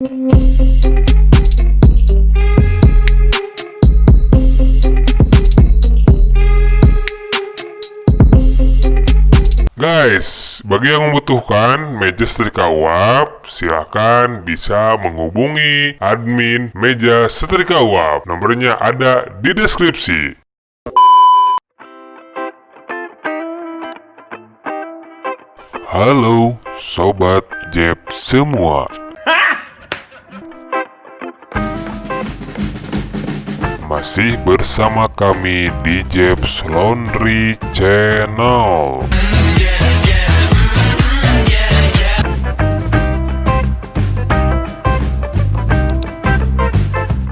Guys, bagi yang membutuhkan meja setrika uap, silakan bisa menghubungi admin meja setrika uap. Nomornya ada di deskripsi. Halo Sobat Jeb semua. Masih bersama kami di Jeb's Laundry Channel.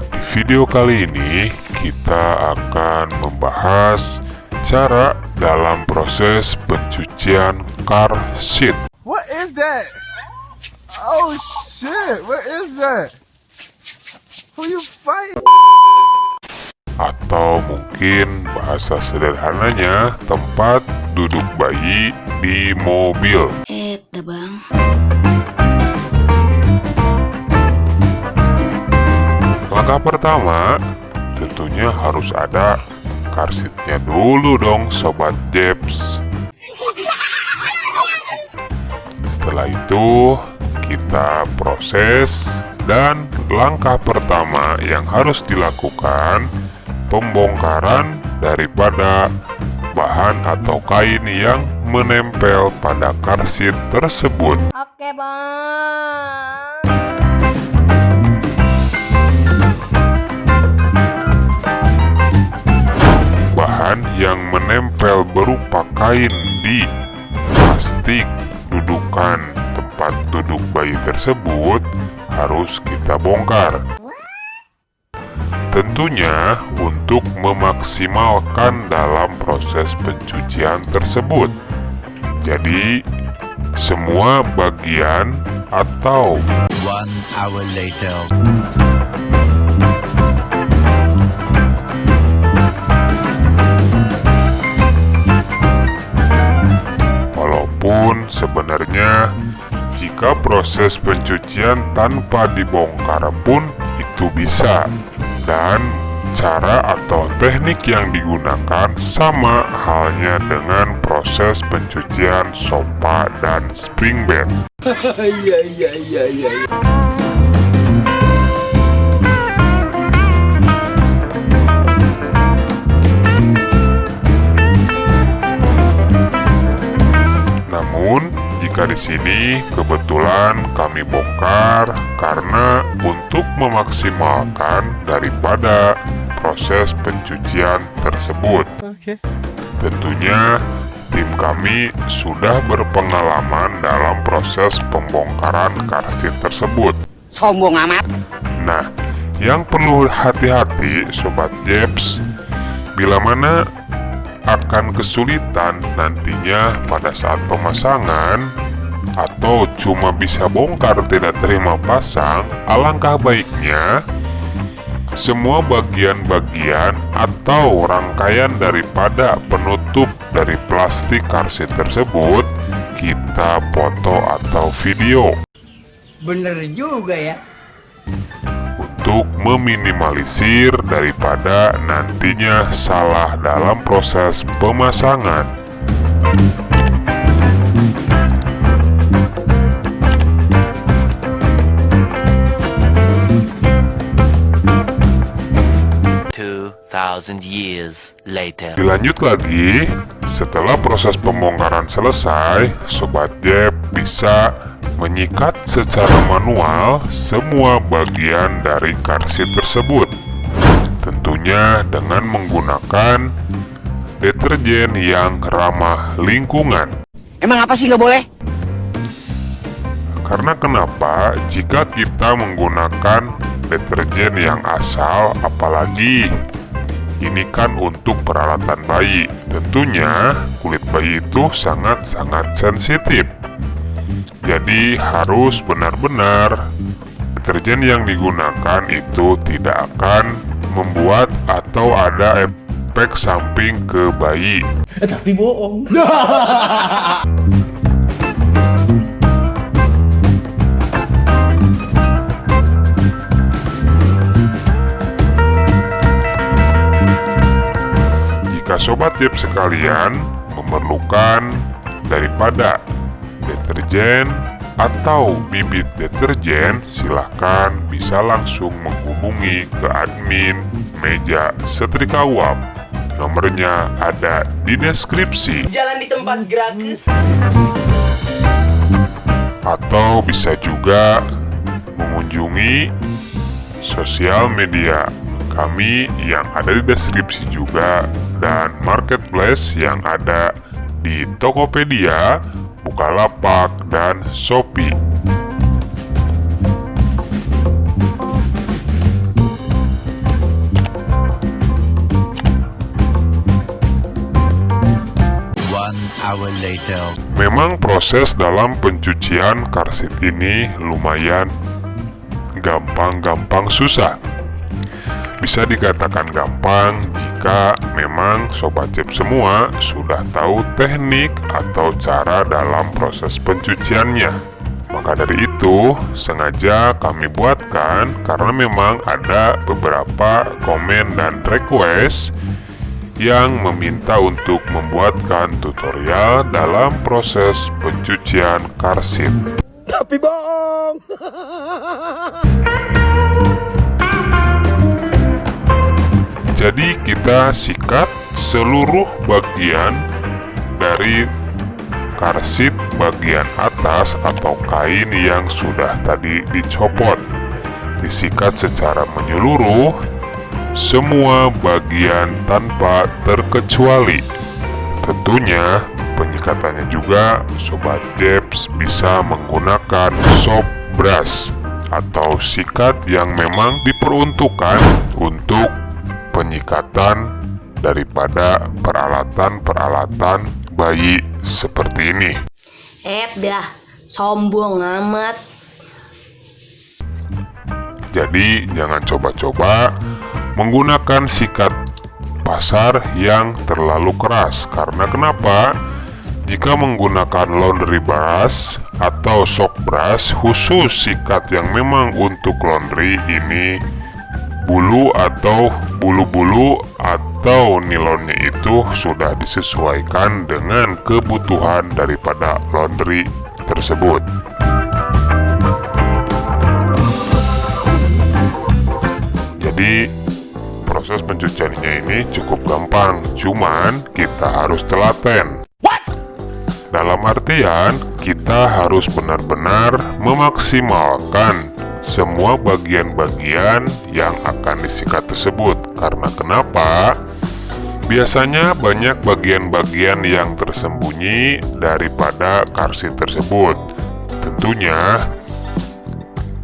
Di video kali ini kita akan membahas cara dalam proses pencucian car seat. What is that? Oh shit, what is that? Who you fight? Atau mungkin bahasa sederhananya tempat duduk bayi di mobil. Bang. Langkah pertama tentunya harus ada car seat-nya dulu dong Sobat Jebs. Setelah itu kita proses, dan langkah pertama yang harus dilakukan pembongkaran daripada bahan atau kain yang menempel pada car seat tersebut. Oke, Bang. Bahan yang menempel berupa kain di plastik dudukan tempat duduk bayi tersebut harus kita bongkar. Tentunya untuk memaksimalkan dalam proses pencucian tersebut. Jadi semua bagian atau 1 hour later. Walaupun sebenarnya jika proses pencucian tanpa dibongkar pun itu bisa, dan cara atau teknik yang digunakan sama halnya dengan proses pencucian sofa dan spring bed. Namun, jika di sini kebetulan kami bongkar karena untuk memaksimalkan daripada proses pencucian tersebut. Tentunya tim kami sudah berpengalaman dalam proses pembongkaran car seat tersebut. Sombong amat. Nah, yang perlu hati-hati Sobat Jebs, bila mana akan kesulitan nantinya pada saat pemasangan atau cuma bisa bongkar tidak terima pasang, alangkah baiknya semua bagian-bagian atau rangkaian daripada penutup dari plastik car seat tersebut kita foto atau video. Bener juga ya. Untuk meminimalisir daripada nantinya salah dalam proses pemasangan. Years later. Dilanjut lagi, setelah proses pembongkaran selesai, Sobat Jeb bisa menyikat secara manual semua bagian dari car seat tersebut. Tentunya dengan menggunakan deterjen yang ramah lingkungan. Emang apa sih nggak boleh? Karena kenapa? Jika kita menggunakan deterjen yang asal, apalagi ini kan untuk peralatan bayi, tentunya kulit bayi itu sangat-sangat sensitif. Jadi harus benar-benar deterjen yang digunakan itu tidak akan membuat atau ada efek samping ke bayi. Tapi bohong. Sobat Jeep sekalian memerlukan daripada deterjen atau bibit deterjen, silahkan bisa langsung menghubungi ke admin Meja Setrika Uap. Nomornya ada di deskripsi. Jalan di tempat gerak. Atau bisa juga mengunjungi sosial media kami yang ada di deskripsi juga, dan marketplace yang ada di Tokopedia, Bukalapak, dan Shopee. One hour later. Memang proses dalam pencucian car seat ini lumayan gampang-gampang susah. Bisa dikatakan gampang jika memang Sobat Jeep semua sudah tahu teknik atau cara dalam proses pencuciannya. Maka dari itu sengaja kami buatkan karena memang ada beberapa komen dan request yang meminta untuk membuatkan tutorial dalam proses pencucian car seat. Tapi bohong. Jadi kita sikat seluruh bagian dari car seat bagian atas atau kain yang sudah tadi dicopot. Disikat secara menyeluruh semua bagian tanpa terkecuali. Tentunya penyikatannya juga Sobat Jeeps bisa menggunakan soft brush atau sikat yang memang diperuntukkan untuk penyikatan daripada peralatan-peralatan bayi seperti ini. Dah, sombong amat. Jadi jangan coba-coba menggunakan sikat pasar yang terlalu keras. Karena kenapa? Jika menggunakan laundry brush atau soft brush khusus sikat yang memang untuk laundry ini, bulu atau bulu-bulu atau nilonnya itu sudah disesuaikan dengan kebutuhan daripada laundry tersebut. Jadi proses pencuciannya ini cukup gampang, cuman kita harus telaten. Dalam artian kita harus benar-benar memaksimalkan semua bagian-bagian yang akan disikat tersebut. Karena kenapa? Biasanya banyak bagian-bagian yang tersembunyi daripada car seat tersebut. Tentunya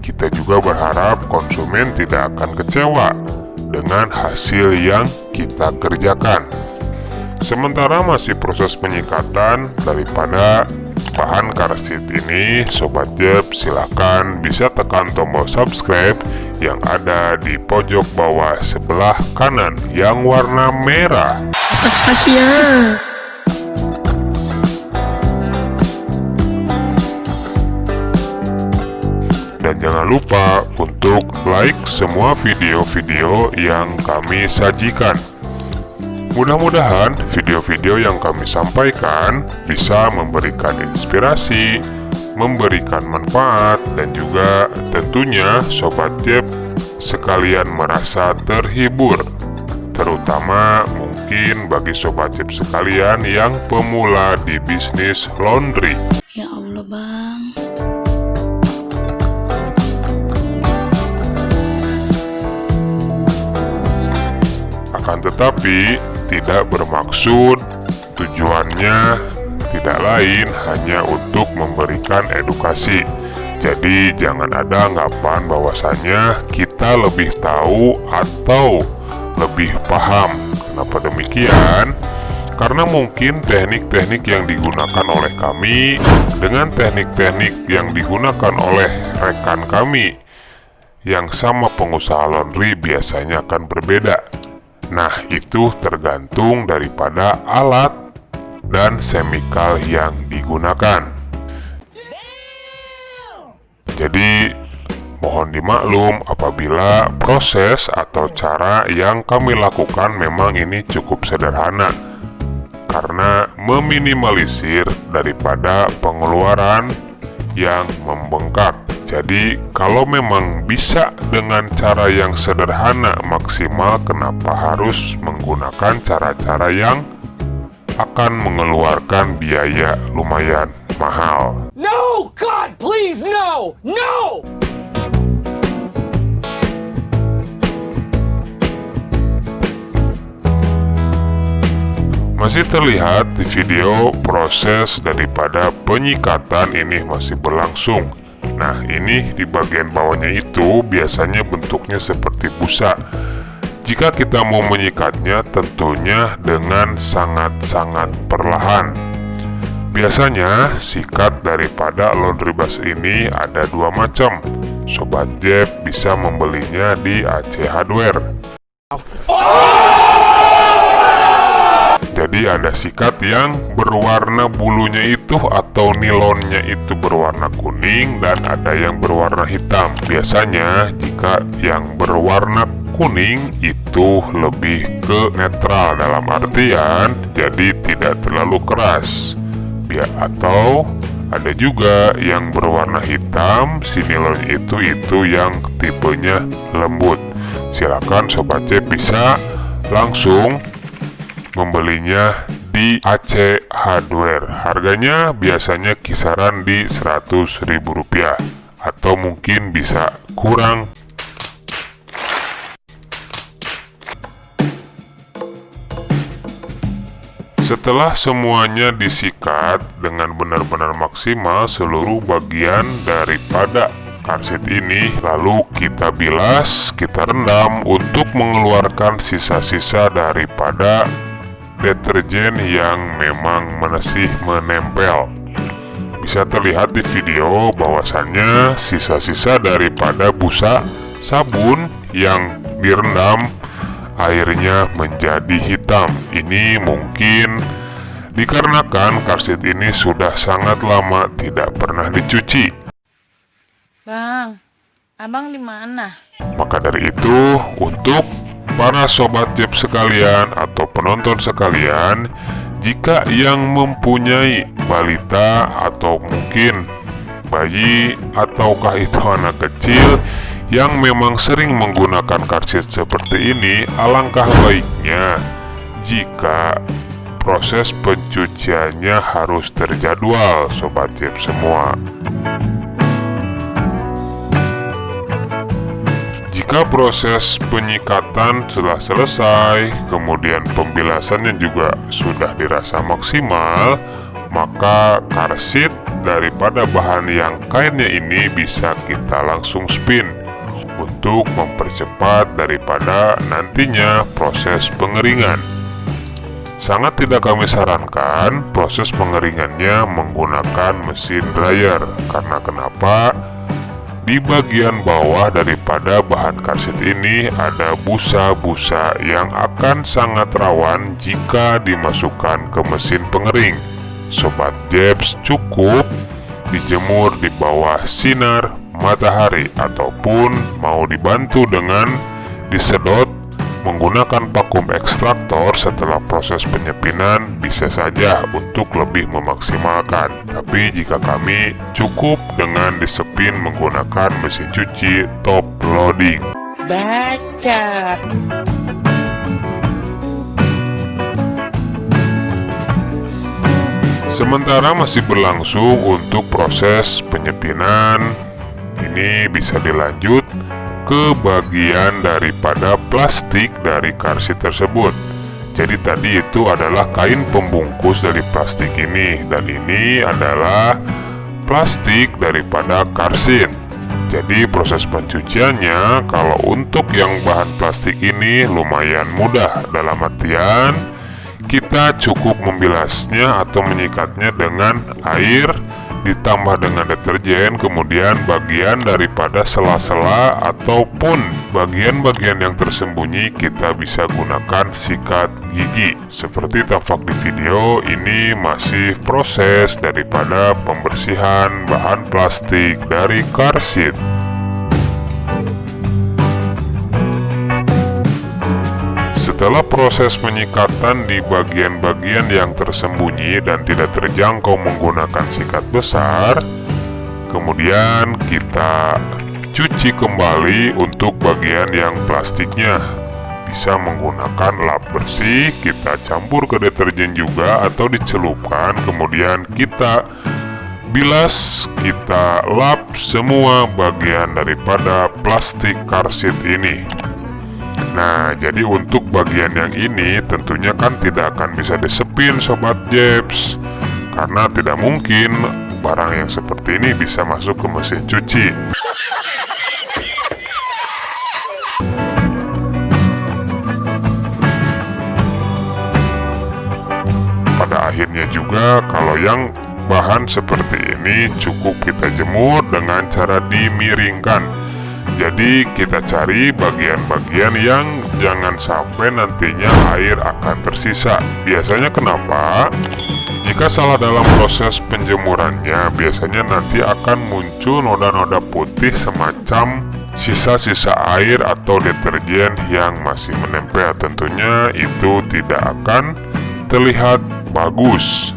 kita juga berharap konsumen tidak akan kecewa dengan hasil yang kita kerjakan. Sementara masih proses penyikatan daripada bahan car seat ini, Sobat Jeep silahkan bisa tekan tombol subscribe yang ada di pojok bawah sebelah kanan yang warna merah. Dan jangan lupa untuk like semua video-video yang kami sajikan. Mudah-mudahan video-video yang kami sampaikan bisa memberikan inspirasi, memberikan manfaat, dan juga tentunya Sobat Jeep sekalian merasa terhibur. Terutama mungkin bagi Sobat Jeep sekalian yang pemula di bisnis laundry. Ya Allah, Bang. Akan tetapi tidak bermaksud tujuannya tidak lain hanya untuk memberikan edukasi. Jadi jangan ada anggapan bahwasanya kita lebih tahu atau lebih paham. Kenapa demikian? Karena mungkin teknik-teknik yang digunakan oleh kami dengan teknik-teknik yang digunakan oleh rekan kami yang sama pengusaha laundry biasanya akan berbeda. Nah, itu tergantung daripada alat dan chemical yang digunakan. Jadi, mohon dimaklum apabila proses atau cara yang kami lakukan memang ini cukup sederhana. karena meminimalisir daripada pengeluaran yang membengkak. Jadi kalau memang bisa dengan cara yang sederhana maksimal, kenapa harus menggunakan cara-cara yang akan mengeluarkan biaya lumayan mahal? No, God, please, no! No! Masih terlihat di video proses daripada penyikatan ini masih berlangsung. Nah, ini di bagian bawahnya itu biasanya bentuknya seperti busa. Jika kita mau menyikatnya tentunya dengan sangat-sangat perlahan. Biasanya sikat daripada laundry bus ini ada dua macam. Sobat Jeb bisa membelinya di AC Hardware. Jadi ada sikat yang berwarna bulunya itu atau nilonnya itu berwarna kuning dan ada yang berwarna hitam. Biasanya jika yang berwarna kuning itu lebih ke netral, dalam artian jadi tidak terlalu keras. Atau ada juga yang berwarna hitam, si nilonnya itu yang tipenya lembut. Silakan Sobat C bisa langsung membelinya di AC Hardware. Harganya biasanya kisaran di Rp100.000 atau mungkin bisa kurang. Setelah semuanya disikat dengan benar-benar maksimal seluruh bagian daripada karsit ini, lalu kita bilas, kita rendam untuk mengeluarkan sisa-sisa daripada deterjen yang memang masih menempel. Bisa terlihat di video bahwasannya sisa-sisa daripada busa sabun yang direndam airnya menjadi hitam. Ini mungkin dikarenakan karsit ini sudah sangat lama tidak pernah dicuci. Bang, abang di mana? Maka dari itu, untuk para sobat Jeb sekalian atau penonton sekalian, jika yang mempunyai balita atau mungkin bayi ataukah itu anak kecil yang memang sering menggunakan karsit seperti ini, alangkah baiknya jika proses pencuciannya harus terjadwal, sobat Jeb semua. Jika proses penyikatan sudah selesai, kemudian pembilasannya juga sudah dirasa maksimal, maka karsit daripada bahan yang kainnya ini bisa kita langsung spin untuk mempercepat daripada nantinya proses pengeringan. Sangat tidak kami sarankan proses pengeringannya menggunakan mesin dryer. Karena kenapa? Di bagian bawah daripada bahan karsit ini ada busa-busa yang akan sangat rawan jika dimasukkan ke mesin pengering. Sobat Jebs cukup dijemur di bawah sinar matahari ataupun mau dibantu dengan disedot menggunakan vakum ekstraktor setelah proses penyepinan bisa saja untuk lebih memaksimalkan. Tapi jika kami cukup dengan disepin menggunakan mesin cuci top loading. Baca. Sementara masih berlangsung untuk proses penyepinan, ini bisa dilanjut ke bagian daripada plastik dari karsit tersebut. Jadi tadi itu adalah kain pembungkus dari plastik ini, dan ini adalah plastik daripada karsit. Jadi proses pencuciannya kalau untuk yang bahan plastik ini lumayan mudah, dalam artian kita cukup membilasnya atau menyikatnya dengan air ditambah dengan deterjen, kemudian bagian daripada sela-sela ataupun bagian-bagian yang tersembunyi kita bisa gunakan sikat gigi. Seperti tampak di video, ini masih proses daripada pembersihan bahan plastik dari karsit. Setelah proses penyikatan di bagian-bagian yang tersembunyi dan tidak terjangkau menggunakan sikat besar, kemudian kita cuci kembali untuk bagian yang plastiknya. Bisa menggunakan lap bersih, kita campur ke deterjen juga atau dicelupkan, kemudian kita bilas, kita lap semua bagian daripada plastik car seat ini. Nah, jadi untuk bagian yang ini tentunya kan tidak akan bisa disepin Sobat Jeps, karena tidak mungkin barang yang seperti ini bisa masuk ke mesin cuci. Pada akhirnya juga, kalau yang bahan seperti ini cukup kita jemur dengan cara dimiringkan. Jadi kita cari bagian-bagian yang jangan sampai nantinya air akan tersisa. Biasanya kenapa? Jika salah dalam proses penjemurannya, biasanya nanti akan muncul noda-noda putih semacam sisa-sisa air atau deterjen yang masih menempel. Tentunya itu tidak akan terlihat bagus.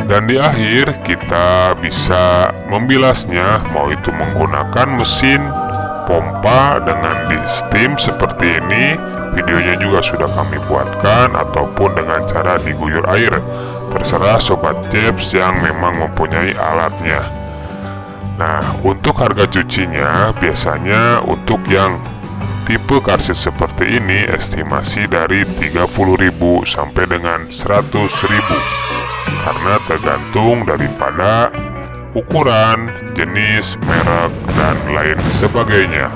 Dan di akhir kita bisa membilasnya, mau itu menggunakan mesin pompa dengan di steam seperti ini, videonya juga sudah kami buatkan, ataupun dengan cara diguyur air. Terserah Sobat Jeps yang memang mempunyai alatnya. Nah, untuk harga cucinya biasanya untuk yang tipe car seat seperti ini estimasi dari 30.000 sampai dengan 100.000. Karena tergantung daripada ukuran, jenis, merek, dan lain sebagainya.